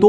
2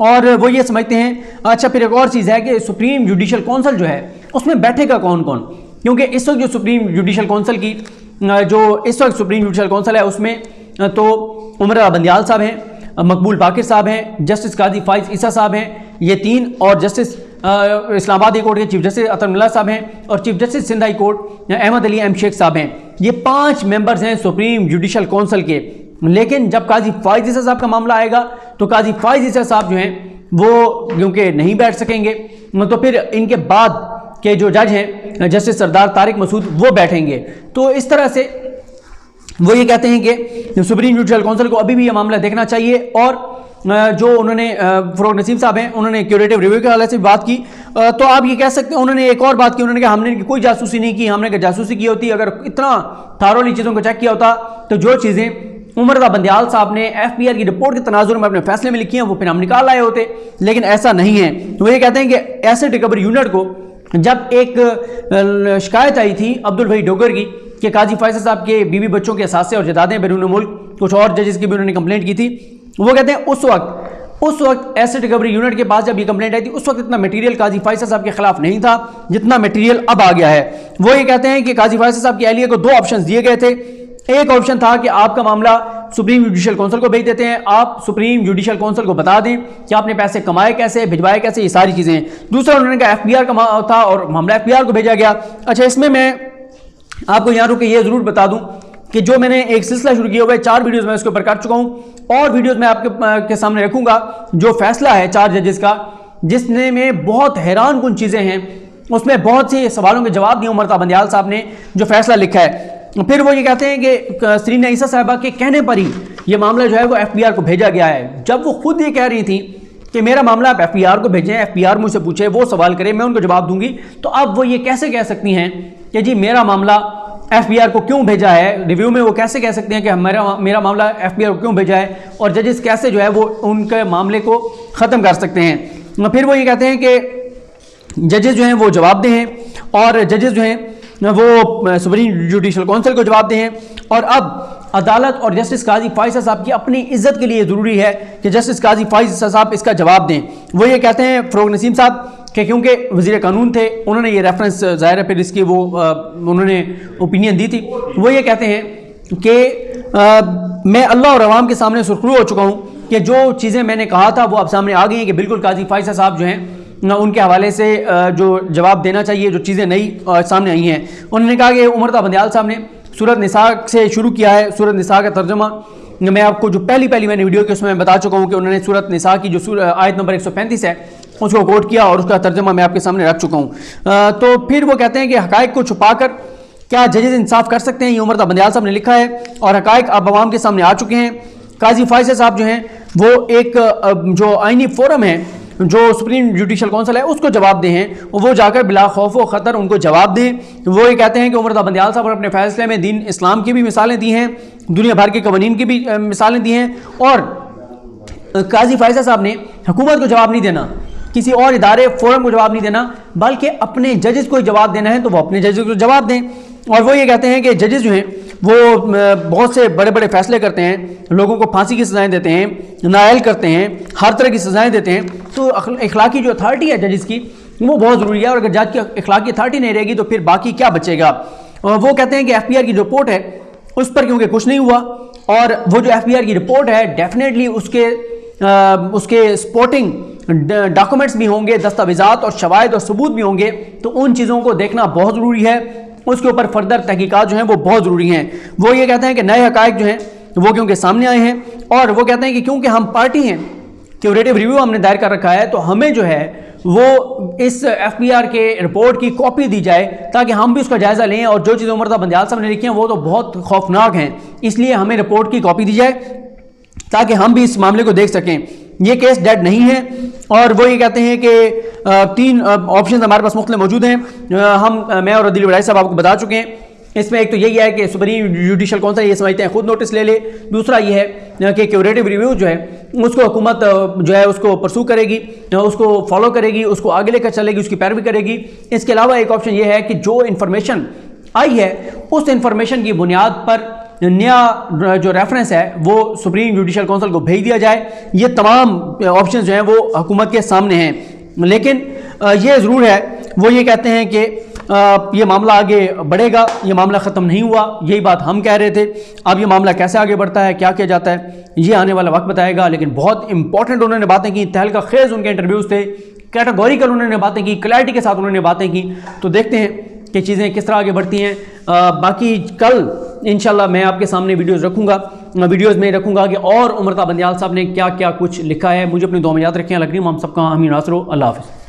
اور وہ یہ سمجھتے ہیں. اچھا پھر ایک اور چیز ہے کہ سپریم جوڈیشل کونسل جو ہے اس میں بیٹھے گا کون کون, کیونکہ اس وقت جو سپریم جوڈیشل کونسل کی سپریم جوڈیشل کونسل ہے اس میں تو عمر رضا بندیال صاحب ہیں, مقبول باقر صاحب ہیں, جسٹس قاضی فائز عیسیٰ صاحب ہیں, یہ 3, اور justice Islamabad high court کے چیف جسٹس عطر اللہ صاحب ہیں, اور chief justice Sindh high court Ahmed Ali M Shaikh صاحب ہیں. یہ 5 ممبرز ہیں سپریم جوڈیشل کونسل کے. لیکن جب قاضی فائز عیسیٰ صاحب کا معاملہ آئے گا تو قاضی فائز عیسیٰ صاحب جو ہیں وہ کیونکہ نہیں بیٹھ سکیں گے, تو پھر ان کے بعد کے جو جج ہیں جسٹس سردار طارق مسعود وہ بیٹھیں گے. تو اس طرح سے وہ یہ کہتے ہیں کہ سپریم جوڈیشل کونسل کو ابھی بھی یہ معاملہ دیکھنا چاہیے. اور جو انہوں نے فروغ نسیم صاحب ہیں انہوں نے کیوریٹو ریویو کے حوالے سے بات کی, تو آپ یہ کہہ سکتے ہیں انہوں نے ایک اور بات کی, انہوں نے کہا ہم نے کوئی جاسوسی نہیں کی, ہم نے جاسوسی کی ہوتی, اگر اتنا تھارولی چیزوں کو چیک کیا ہوتا تو جو چیزیں عمر رضا بندیال صاحب نے ایف بی آر کی رپورٹ کے تناظر میں اپنے فیصلے میں لکھی ہیں وہ پھر ہم نکال آئے ہوتے, لیکن ایسا نہیں ہے. وہ یہ کہتے ہیں کہ ایسٹ ریکوری یونٹ کو جب ایک شکایت آئی تھی عبد الوحید ڈوگر کی کہ قاضی فیصل صاحب کے بیوی بچوں کے اثاثے اور جائیدادیں بیرون ملک, کچھ اور ججز کی بھی انہوں نے کمپلینٹ کی تھی, وہ کہتے ہیں اس وقت ایسٹ ریکوری یونٹ کے پاس جب یہ کمپلینٹ آئی تھی اس وقت اتنا میٹیریل قاضی فیصل صاحب کے خلاف نہیں تھا جتنا میٹیریل اب آ گیا ہے. وہ یہ کہتے ہیں کہ قاضی فیصل صاحب کی اہلیہ کو 2 آپشنز دیے گئے تھے. ایک آپشن تھا کہ آپ کا معاملہ سپریم جوڈیشل کونسل کو بھیج دیتے ہیں, آپ سپریم جوڈیشل کونسل کو بتا دیں کہ آپ نے پیسے کمائے کیسے, بھجوائے کیسے, یہ ساری چیزیں ہیں. دوسرا انہوں نے کہا ایف بی آر کا تھا اور معاملہ ایف بی آر کو بھیجا گیا. اچھا اس میں آپ کو یہاں رک کے یہ ضرور بتا دوں کہ جو میں نے ایک سلسلہ شروع کیا ہوا ہے, 4 ویڈیوز میں اس کے اوپر کر چکا ہوں, اور ویڈیوز میں آپ کے سامنے رکھوں گا. جو فیصلہ ہے 4 ججز کا جس نے میں بہت حیران کن چیزیں ہیں, اس میں بہت سے سوالوں کے جواب دیے عمر رضا بندیال صاحب نے جو فیصلہ لکھا ہے. پھر وہ یہ کہتے ہیں کہ سرین عیسیٰ صاحبہ کے کہنے پر ہی یہ معاملہ جو ہے وہ ایف بی آر کو بھیجا گیا ہے, جب وہ خود یہ کہہ رہی تھی کہ میرا معاملہ آپ ایف بی آر کو بھیجیں, ایف بی آر مجھ سے پوچھے, وہ سوال کرے, میں ان کو جواب دوں گی. تو اب وہ یہ کیسے کہہ سکتی ہیں کہ جی میرا معاملہ ایف بی آر کو کیوں بھیجا ہے, ریویو میں وہ کیسے کہہ سکتے ہیں کہ میرا معاملہ ایف بی آر کو کیوں بھیجا ہے, اور ججز کیسے جو ہے وہ ان کے معاملے کو ختم کر سکتے ہیں. پھر وہ یہ کہتے ہیں کہ ججز جو ہیں وہ جواب دہ ہیں, اور ججز جو ہیں وہ سپریم جوڈیشل کونسل کو جواب دیں ہیں. اور اب عدالت اور جسٹس قاضی فائز صاحب کی اپنی عزت کے لیے ضروری ہے کہ جسٹس قاضی فائز صاحب اس کا جواب دیں. وہ یہ کہتے ہیں فروغ نسیم صاحب کہ کیونکہ وزیر قانون تھے, انہوں نے یہ ریفرنس ظاہر ہے پھر اس کی وہ انہوں نے اوپینین دی تھی. وہ یہ کہتے ہیں کہ میں اللہ اور عوام کے سامنے سرخرو ہو چکا ہوں کہ جو چیزیں میں نے کہا تھا وہ اب سامنے آ گئی ہیں کہ بالکل قاضی فائز صاحب جو ہیں ان کے حوالے سے جو جواب دینا چاہیے, جو چیزیں نئی سامنے آئی ہیں. انہوں نے کہا کہ عمر رضا بندیال صاحب نے سورۃ نساء سے شروع کیا ہے. سورۃ نساء کا ترجمہ میں آپ کو جو پہلی میں نے ویڈیو کی اس میں بتا چکا ہوں کہ انہوں نے سورۃ نساء کی جو آیت نمبر 135 ہے اس کو کوٹ کیا, اور اس کا ترجمہ میں آپ کے سامنے رکھ چکا ہوں. تو پھر وہ کہتے ہیں کہ حقائق کو چھپا کر کیا ججز انصاف کر سکتے ہیں, یہ عمر رضا بندیال صاحب نے لکھا ہے, اور حقائق اب عوام کے سامنے آ چکے ہیں. قاضی فائز صاحب جو ہیں وہ ایک جو آئینی فورم ہے جو سپریم جوڈیشل کونسل ہے اس کو جواب دیں ہیں, وہ جا کر بلا خوف و خطر ان کو جواب دیں. وہ یہ کہتے ہیں کہ عمر رضا بندیال صاحب نے اپنے فیصلے میں دین اسلام کی بھی مثالیں دی ہیں, دنیا بھر کے قوانین کی بھی مثالیں دی ہیں, اور قاضی فائز صاحب نے حکومت کو جواب نہیں دینا, کسی اور ادارے فورم کو جواب نہیں دینا, بلکہ اپنے ججز کو جواب دینا ہے تو وہ اپنے ججز کو جواب دیں. اور وہ یہ کہتے ہیں کہ ججز جو ہیں وہ بہت سے بڑے فیصلے کرتے ہیں, لوگوں کو پھانسی کی سزائیں دیتے ہیں, نااہل کرتے ہیں, ہر طرح کی سزائیں دیتے ہیں. تو اخلاقی جو اتھارٹی ہے ججز کی وہ بہت ضروری ہے, اور اگر جج کی اخلاقی اتھارٹی نہیں رہے گی تو پھر باقی کیا بچے گا. وہ کہتے ہیں کہ ایف بی آر کی جو رپورٹ ہے اس پر کیونکہ کچھ نہیں ہوا, اور وہ جو ایف بی آر کی رپورٹ ہے ڈیفینیٹلی اس کے سپورٹنگ ڈاکومنٹس بھی ہوں گے, دستاویزات اور شواہد اور ثبوت بھی ہوں گے, تو ان چیزوں کو دیکھنا بہت ضروری ہے, اس کے اوپر فردر تحقیقات جو ہیں وہ بہت ضروری ہیں. وہ یہ کہتے ہیں کہ نئے حقائق جو ہیں وہ کیونکہ سامنے آئے ہیں, اور وہ کہتے ہیں کہ کیونکہ ہم پارٹی ہیں, کیوریٹو ریویو ہم نے دائر کر رکھا ہے, تو ہمیں جو ہے وہ اس ایف بی آر کے رپورٹ کی کاپی دی جائے تاکہ ہم بھی اس کا جائزہ لیں, اور جو چیزیں عمر رضا بندیال صاحب نے لکھی ہیں وہ تو بہت خوفناک ہیں, اس لیے ہمیں رپورٹ کی کاپی دی جائے تاکہ ہم بھی اس معاملے کو دیکھ سکیں. یہ کیس ڈیڈ نہیں ہے, اور وہ یہ کہتے ہیں کہ 3 آپشنز ہمارے پاس مختلف موجود ہیں, میں اور عدیل وڑائی صاحب آپ کو بتا چکے ہیں. اس میں ایک تو یہی ہے کہ سپریم جوڈیشل کونسل یہ سمجھتے ہیں خود نوٹس لے لے. دوسرا یہ ہے کہ کیوریٹو ریویو جو ہے اس کو حکومت جو ہے اس کو پرسو کرے گی, اس کو فالو کرے گی, اس کو آگے لے کر چلے گی, اس کی پیروی کرے گی. اس کے علاوہ ایک آپشن یہ ہے کہ جو انفارمیشن آئی ہے اس انفارمیشن کی بنیاد پر نیا جو ریفرنس ہے وہ سپریم جوڈیشل کونسل کو بھیج دیا جائے. یہ تمام آپشنز جو ہیں وہ حکومت کے سامنے ہیں. لیکن یہ ضرور ہے, وہ یہ کہتے ہیں کہ یہ معاملہ آگے بڑھے گا, یہ معاملہ ختم نہیں ہوا, یہی بات ہم کہہ رہے تھے. اب یہ معاملہ کیسے آگے بڑھتا ہے, کیا کیا جاتا ہے, یہ آنے والا وقت بتائے گا. لیکن بہت امپورٹنٹ انہوں نے باتیں کی, تہلکہ خیز ان کے انٹرویوز تھے, کیٹاگوریکل انہوں نے باتیں کی, کلیئرٹی کے ساتھ انہوں نے باتیں کی. تو دیکھتے ہیں کہ چیزیں کس طرح آگے بڑھتی ہیں. باقی کل انشاءاللہ میں آپ کے سامنے ویڈیوز میں رکھوں گا کہ اور عمرتا بندیال صاحب نے کیا کیا کچھ لکھا ہے. مجھے اپنی دعا میں یاد رکھیں. اللہ کریم ہم سب کا حامی ناصر ہو. اللہ حافظ.